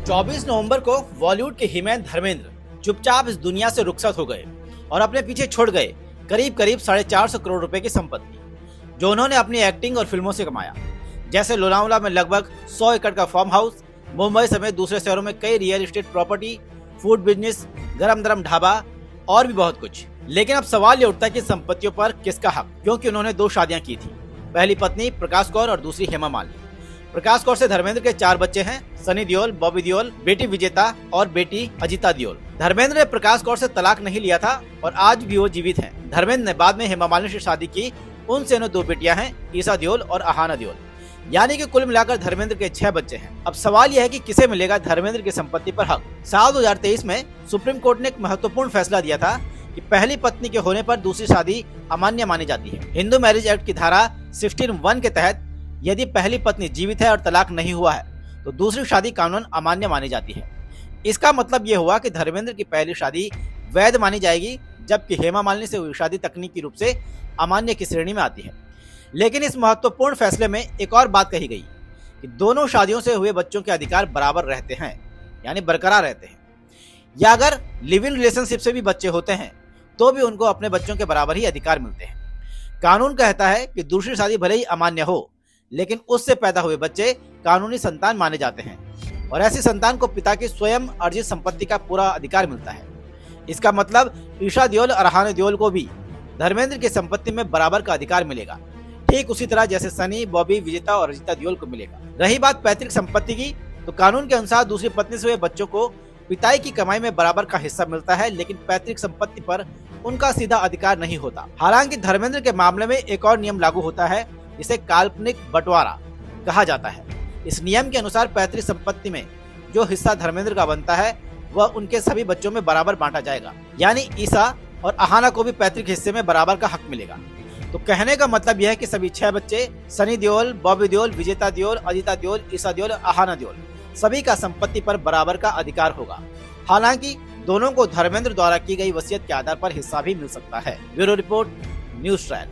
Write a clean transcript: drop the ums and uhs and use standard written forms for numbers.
24 नवंबर को बॉलीवुड के हीमैन धर्मेंद्र चुपचाप इस दुनिया से रुखसत हो गए और अपने पीछे छोड़ गए करीब करीब 450 करोड़ रुपए की संपत्ति, जो उन्होंने अपनी एक्टिंग और फिल्मों से कमाया। जैसे लोनावला में लगभग 100 एकड़ का फार्म हाउस, मुंबई समेत दूसरे शहरों में कई real estate property, food business, गरम गरम ढाबा और भी बहुत कुछ। लेकिन अब सवाल ये उठता है कि संपत्तियों पर किसका हक, क्योंकि उन्होंने 2 शादियां की थी। पहली पत्नी प्रकाश कौर और दूसरी हेमा मालिनी। प्रकाश कौर से धर्मेंद्र के 4 बच्चे हैं, सनी देओल, बॉबी देओल, बेटी विजेता और बेटी अजिता देओल। धर्मेंद्र ने प्रकाश कौर से तलाक नहीं लिया था और आज भी वो जीवित हैं। धर्मेंद्र ने बाद में हेमा मालिनी से शादी की, उनसे उन्हें 2 बेटियां हैं, ईसा देओल और अहाना देओल। यानी कि कुल मिलाकर धर्मेंद्र के 6 बच्चे हैं। अब सवाल यह है कि किसे मिलेगा धर्मेंद्र की संपत्ति पर हक। साल 2023 में सुप्रीम कोर्ट ने एक महत्वपूर्ण फैसला दिया था कि पहली पत्नी के होने पर दूसरी शादी अमान्य मानी जाती है। हिंदू मैरिज एक्ट की धारा 16(1) के तहत यदि पहली पत्नी जीवित है और तलाक नहीं हुआ है तो दूसरी शादी कानूनन अमान्य मानी जाती है। इसका मतलब ये हुआ कि धर्मेंद्र की पहली शादी वैध मानी जाएगी, जबकि हेमा मालिनी से हुई शादी तकनीकी रूप से अमान्य की श्रेणी में आती है। लेकिन इस महत्वपूर्ण फैसले में एक और बात कही गई कि दोनों शादियों से हुए बच्चों के अधिकार बराबर रहते हैं, यानी बरकरार रहते हैं। या अगर लिव इन रिलेशनशिप से भी बच्चे होते हैं तो भी उनको अपने बच्चों के बराबर ही अधिकार मिलते हैं। कानून कहता है कि दूसरी शादी भले ही अमान्य हो, लेकिन उससे पैदा हुए बच्चे कानूनी संतान माने जाते हैं और ऐसी संतान को पिता की स्वयं अर्जित संपत्ति का पूरा अधिकार मिलता है। इसका मतलब ईसा देओल और अहाना देओल को भी धर्मेंद्र की संपत्ति में बराबर का अधिकार मिलेगा, ठीक उसी तरह जैसे सनी, बॉबी, विजेता और अजिता देओल को मिलेगा। रही बात पैतृक संपत्ति की, तो कानून के अनुसार दूसरी पत्नी से हुए बच्चों को पिताई की कमाई में बराबर का हिस्सा मिलता है, लेकिन पैतृक संपत्ति पर उनका सीधा अधिकार नहीं होता। हालांकि धर्मेंद्र के मामले में एक और नियम लागू होता है, जिसे काल्पनिक बंटवारा कहा जाता है। इस नियम के अनुसार पैतृक संपत्ति में जो हिस्सा धर्मेंद्र का बनता है वह उनके सभी बच्चों में बराबर बांटा जाएगा, यानी ईसा और अहाना को भी पैतृक हिस्से में बराबर का हक मिलेगा। तो कहने का मतलब यह है कि सभी 6 बच्चे सनी देओल, बॉबी देओल, विजेता देओल, अजिता देओल, ईसा देओल, अहाना देओल सभी का संपत्ति पर बराबर का अधिकार होगा। हालांकि दोनों को धर्मेंद्र द्वारा की गई वसीयत के आधार पर हिस्सा भी मिल सकता है। Bureau report, news trial.